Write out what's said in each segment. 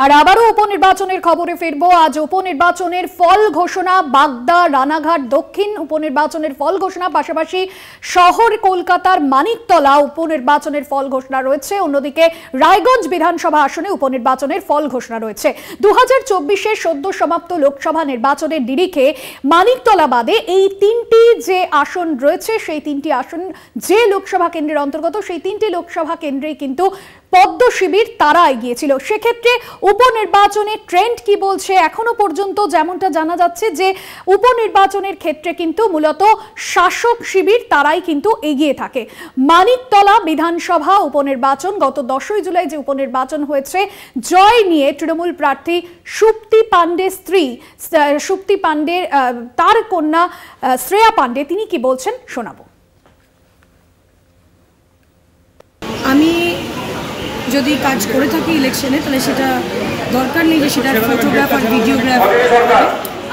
আর আবারও উপনির্বাচনের খবরে ফিরবো। আজ উপনির্বাচনের ফল ঘোষণা, বাগদা, রানাঘাট দক্ষিণ উপনির্বাচনের ফল ঘোষণা, পাশাপাশি শহর কলকাতার মানিকতলা উপনির্বাচনের ফল ঘোষণা রয়েছে। অন্যদিকে রায়গঞ্জ বিধানসভা আসনে উপনির্বাচনের ফল ঘোষণা রয়েছে। 2024-এর সদ্য সমাপ্ত লোকসভা নির্বাচনের নিরিখে মানিকতলা বাদে এই তিনটি যে আসন রয়েছে, সেই তিনটি আসন যে লোকসভা কেন্দ্রের অন্তর্গত, সেই তিনটি লোকসভা কেন্দ্রে কিন্তু পদ্ম শিবির তারা এগিয়েছিল। সেক্ষেত্রে উপনির্বাচনের ট্রেন্ড কি বলছে? এখনো পর্যন্ত যেমনটা জানা যাচ্ছে যে উপনির্বাচনের ক্ষেত্রে কিন্তু মূলত শাসক শিবির তারাই কিন্তু এগিয়ে থাকে। মানিকতলা বিধানসভা উপনির্বাচন গত 10ই জুলাই যে উপনির্বাচন হয়েছে, জয় নিয়ে তৃণমূল প্রার্থী সুপ্তি পান্ডের স্ত্রী, সুপ্তি পান্ডের তার কন্যা শ্রেয়া পান্ডে, তিনি কি বলছেন শোনাবো। আমি যদি কাজ করে থাকি ইলেকশনে, তাহলে সেটা দরকার নেই যে সেটা ফটোগ্রাফ আর ভিডিওগ্রাফ।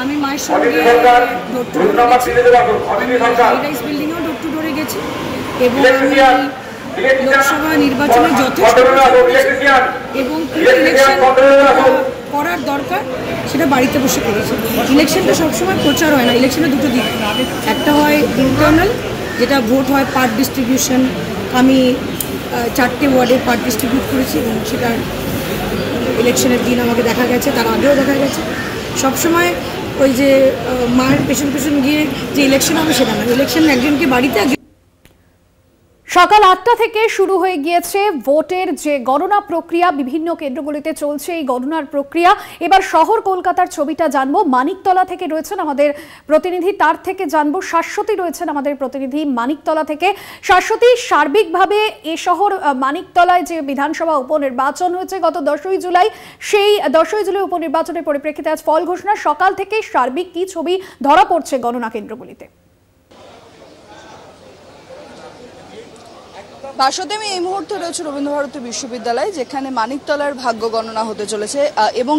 আমি মায়ের সঙ্গে ডোর টু ডোরে গেছি, হাইরাইজ বিল্ডিংয়েও ডোর টু ডোরে গেছি, এবং আমি লোকসভা নির্বাচনে যথেষ্ট এবং ইলেকশন করার দরকার সেটা বাড়িতে বসে করেছি। ইলেকশনটা সবসময় প্রচার হয় না, ইলেকশনে দুটো দিক, একটা হয় ইন্টারনাল, যেটা ভোট হয় পার্ট ডিস্ট্রিবিউশন। আমি 4টে ওয়ার্ডে পার্ট ডিস্ট্রিবিউট করেছি এবং সেটা ইলেকশনের দিন আমাকে দেখা গেছে, তার আগেও দেখা গেছে। সবসময় ওই যে মায়ের পেছন পেছন গিয়ে যে ইলেকশন হবে সেটা না, ইলেকশন একজনকে বাড়িতে। সকাল 8টা থেকে শুরু হয়ে গিয়েছে ভোটের যে গণনা প্রক্রিয়া, বিভিন্ন কেন্দ্রগুলিতে চলছে এই গণনার প্রক্রিয়া। এবার শহর কলকাতার ছবিটা জানবো। মানিকতলা থেকে রয়েছেন আমাদের প্রতিনিধি, তার থেকে জানবো। শাশ্বতী রয়েছেন আমাদের প্রতিনিধি মানিকতলা থেকে। শাশ্বতী, সার্বিকভাবে এ শহর মানিকতলায় যে বিধানসভা উপনির্বাচন হয়েছে গত 10ই জুলাই, সেই 10ই জুলাই উপনির্বাচনের পরিপ্রেক্ষিতে আজ ফল ঘোষণা। সকাল থেকে সার্বিক কি ছবি ধরা পড়ছে গণনা কেন্দ্রগুলিতে? বাসদে আমি এই মুহূর্তে রয়েছে রবীন্দ্রভারতী বিশ্ববিদ্যালয়, যেখানে মানিকতলার ভাগ্য গণনা হতে চলেছে এবং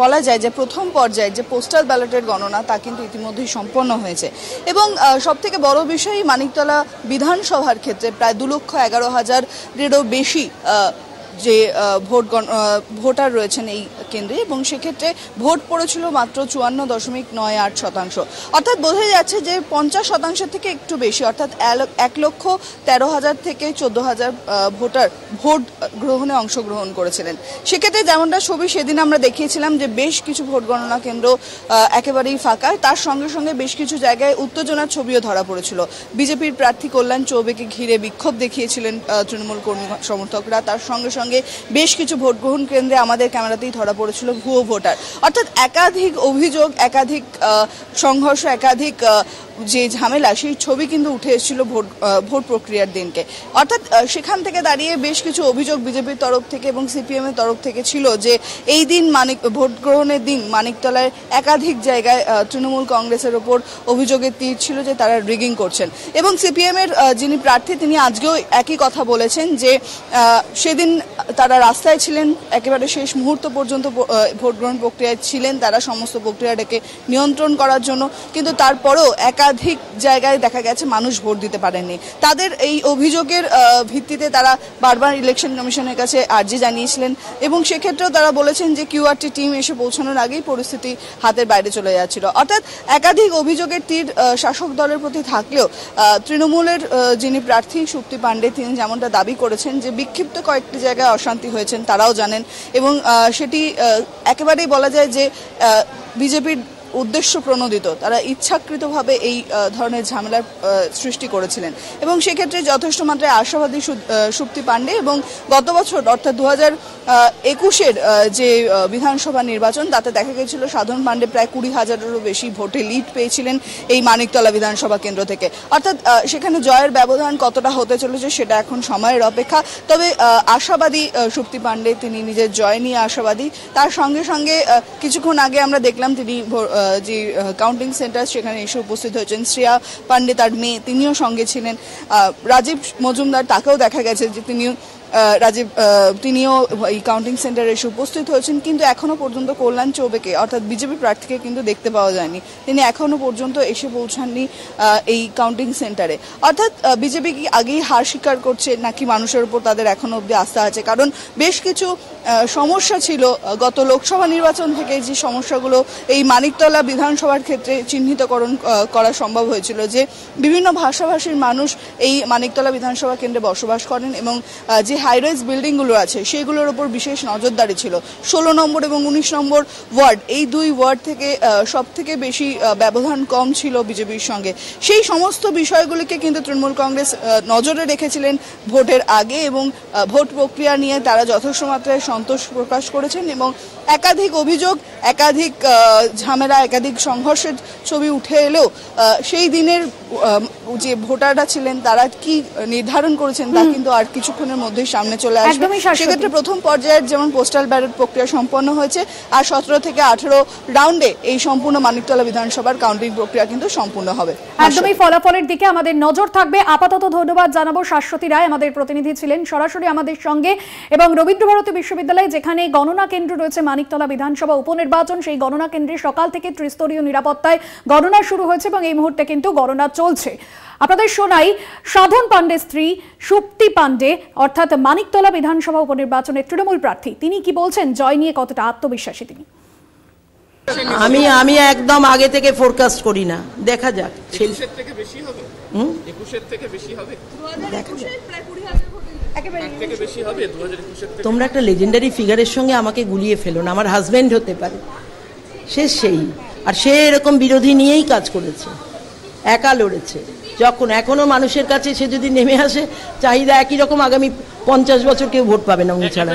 বলা যায় যে প্রথম পর্যায়ে যে পোস্টাল ব্যালটের গণনা তা কিন্তু ইতিমধ্যেই সম্পন্ন হয়েছে। এবং সবথেকে বড় বিষয়, মানিকতলা বিধানসভার ক্ষেত্রে প্রায় 2,11,000-এরও বেশি যে ভোটার রয়েছেন এই কেন্দ্রে, এবং সেক্ষেত্রে ভোট পড়েছিল মাত্র 54.98%। অর্থাৎ বোঝা যাচ্ছে যে 50% থেকে একটু বেশি, অর্থাৎ 1,13,000 থেকে 14,000 ভোটার ভোট গ্রহণে অংশগ্রহণ করেছিলেন। সেক্ষেত্রে যেমনটা ছবি সেদিন আমরা দেখিয়েছিলাম যে বেশ কিছু ভোট গণনা কেন্দ্র একেবারেই ফাঁকা, তার সঙ্গে সঙ্গে বেশ কিছু জায়গায় উত্তেজনার ছবিও ধরা পড়েছিল। বিজেপির প্রার্থী কল্যাণ চৌবেকে ঘিরে বিক্ষোভ দেখিয়েছিলেন তৃণমূল কর্মী সমর্থকরা, তার সঙ্গে সঙ্গে বেশ কিছু ভোট গ্রহণ কেন্দ্রে আমাদের ক্যামেরাতেই ধরা পড়েছিল ভুয়ো ভোটার। অর্থাৎ একাধিক অভিযোগ, একাধিক সংঘর্ষ, একাধিক যে ঝামেলা, সেই ছবি কিন্তু উঠে এসেছিল ভোট প্রক্রিয়ার দিনকে। অর্থাৎ সেখান থেকে দাঁড়িয়ে বেশ কিছু অভিযোগ বিজেপির তরফ থেকে এবং সিপিএম এর তরফ থেকে ছিল যে এই দিন ভোট গ্রহণের দিন মানিকতলায় একাধিক জায়গায় তৃণমূল কংগ্রেসের ওপর অভিযোগের তীর ছিল যে তারা রিগিং করছেন। এবং সিপিএম এর যিনি প্রার্থী, তিনি আজকেও একই কথা বলেছেন যে সেদিন তারা রাস্তায় ছিলেন, একেবারে শেষ মুহূর্ত পর্যন্ত ভোট গ্রহণ প্রক্রিয়ায় ছিলেন তারা, সমস্ত প্রক্রিয়াটাকে নিয়ন্ত্রণ করার জন্য, কিন্তু তারপরেও একাধিক জায়গায় দেখা গেছে মানুষ ভোট দিতে পারেননি। তাদের এই অভিযোগের ভিত্তিতে তারা বারবার ইলেকশন কমিশনের কাছে আর্জি জানিয়েছিলেন, এবং সেক্ষেত্রেও তারা বলেছেন যে কিউআরটি টিম এসে পৌঁছানোর আগেই পরিস্থিতি হাতের বাইরে চলে যাচ্ছিল। অর্থাৎ একাধিক অভিযোগের তীর শাসক দলের প্রতি থাকলেও তৃণমূলের যিনি প্রার্থী সুপ্তি পান্ডে, তিনি যেমনটা দাবি করেছেন যে বিক্ষিপ্ত কয়েকটি জায়গায় অশান্তি হয়েছেন, তারাও জানেন, এবং সেটি একেবারেই বলা যায় যে বিজেপির উদ্দেশ্য প্রণোদিত, তারা ইচ্ছাকৃতভাবে এই ধরনের ঝামেলার সৃষ্টি করেছিলেন। এবং সেক্ষেত্রে যথেষ্ট মাত্রায় আশাবাদী সুপ্তি পান্ডে, এবং গত বছর অর্থাৎ 2021-এর যে বিধানসভা নির্বাচন, তাতে দেখা গেছিল সাধারণ পান্ডে প্রায় 20,000-এরও বেশি ভোটে লিড পেয়েছিলেন এই মানিকতলা বিধানসভা কেন্দ্র থেকে। অর্থাৎ সেখানে জয়ের ব্যবধান কতটা হতে চলেছে সেটা এখন সময়ের অপেক্ষা। তবে আশাবাদী সুপ্তি পান্ডে, তিনি নিজের জয় নিয়ে আশাবাদী। তার সঙ্গে সঙ্গে কিছুক্ষণ আগে আমরা দেখলাম তিনি যে কাউন্টিং সেন্টার, সেখানে এসে উপস্থিত হয়েছেন শ্রেয়া পান্ডে, তার মেয়ে, তিনিও সঙ্গে ছিলেন। রাজীব মজুমদার, তাকেও দেখা গেছে যে তিনিও রাজীব তিনিও এই কাউন্টিং সেন্টারে এসে উপস্থিত হয়েছেন, কিন্তু এখনো পর্যন্ত কল্যাণ চৌবেকে অর্থাৎ বিজেপি প্রার্থীকে কিন্তু দেখতে পাওয়া যায়নি। তিনি এখনো পর্যন্ত এসে পৌঁছাননি এই কাউন্টিং সেন্টারে। অর্থাৎ বিজেপি কি আগেই হার স্বীকার করছে নাকি মানুষের উপর তাদের এখনো অব্দি আস্থা আছে? কারণ বেশ কিছু সমস্যা ছিল গত লোকসভা নির্বাচন থেকে, যে সমস্যাগুলো এই মানিকতলা বিধানসভার ক্ষেত্রে চিহ্নিতকরণ করা সম্ভব হয়েছিল, যে বিভিন্ন ভাষাভাষীর মানুষ এই মানিকতলা বিধানসভা কেন্দ্রে বসবাস করেন এবং যে হাইরাইজ বিল্ডিংগুলো আছে সেগুলোর ওপর বিশেষ নজরদারি ছিল। 16 নম্বর এবং 19 নম্বর ওয়ার্ড, এই দুই ওয়ার্ড থেকে সব থেকে বেশি ব্যবধান কম ছিল বিজেপির সঙ্গে। সেই সমস্ত বিষয়গুলিকে কিন্তু তৃণমূল কংগ্রেস নজরে রেখেছিলেন ভোটের আগে, এবং ভোট প্রক্রিয়া নিয়ে তারা যথেষ্ট মাত্রায় সন্তোষ প্রকাশ করেছেন এবং একাধিক অভিযোগ, একাধিক ঝামেলা, একাধিক সংঘর্ষের ছবি উঠে এলেও সেই দিনের যে ভোটাররা ছিলেন তারা কি নির্ধারণ করেছেন তা কিন্তু আর কিছুক্ষণের মধ্যেই সামনে চলে আসবে। সেক্ষেত্রে প্রথম পর্যায়ের যেমন পোস্টাল ব্যালট প্রক্রিয়া সম্পন্ন হয়েছে, আর 17 থেকে 18 রাউন্ডে এই সম্পূর্ণ মানিকতলা বিধানসভার কাউন্টিং প্রক্রিয়া কিন্তু সম্পূর্ণ হবে। একদমই ফলাফলের দিকে আমাদের নজর থাকবে। আপাতত ধন্যবাদ জানাবো শাশ্বতী রায়, আমাদের প্রতিনিধি ছিলেন সরাসরি আমাদের সঙ্গে, এবং রবীন্দ্রভারতী বিশ্ববিদ্যালয়ে যেখানে গণনা কেন্দ্র রয়েছে মানিকতলা বিধানসভা উপনির্বাচন, সেই গণনা কেন্দ্রে সকাল থেকে ত্রিস্তরীয় নিরাপত্তায় গণনা শুরু হয়েছে এবং এই মুহূর্তে কিন্তু গণনা চলছে। আপনাদের শোনাই সাধন পাণ্ডের স্ত্রী সুপ্তি পাণ্ডে, অর্থাৎ মানিকতলা বিধানসভা উপনির্বাচনের তৃণমূল প্রার্থী। তিনি কি বলছেন, জয় নিয়ে কতটা আত্মবিশ্বাসী তিনি? আমি একদম আগে থেকে ফোরকাস্ট করি না, দেখা যাক। 21 থেকে বেশি হবে, 21 থেকে বেশি হবে, থেকে বেশি হবে 2021। তোমরা একটা লেজেন্ডারি ফিগারের সঙ্গে আমাকে গুলিয়ে ফেলো না। আমার হাজবেন্ড হতে পারে, সেই আর সে এরকম বিরোধী নিয়েই কাজ করেছে, একা লড়েছে। যখন এখনো মানুষের কাছে সে যদি নেমে আসে, চাহিদা একই রকম, আগামী 50 বছর কেউ ভোট পাবে না উনি ছাড়া।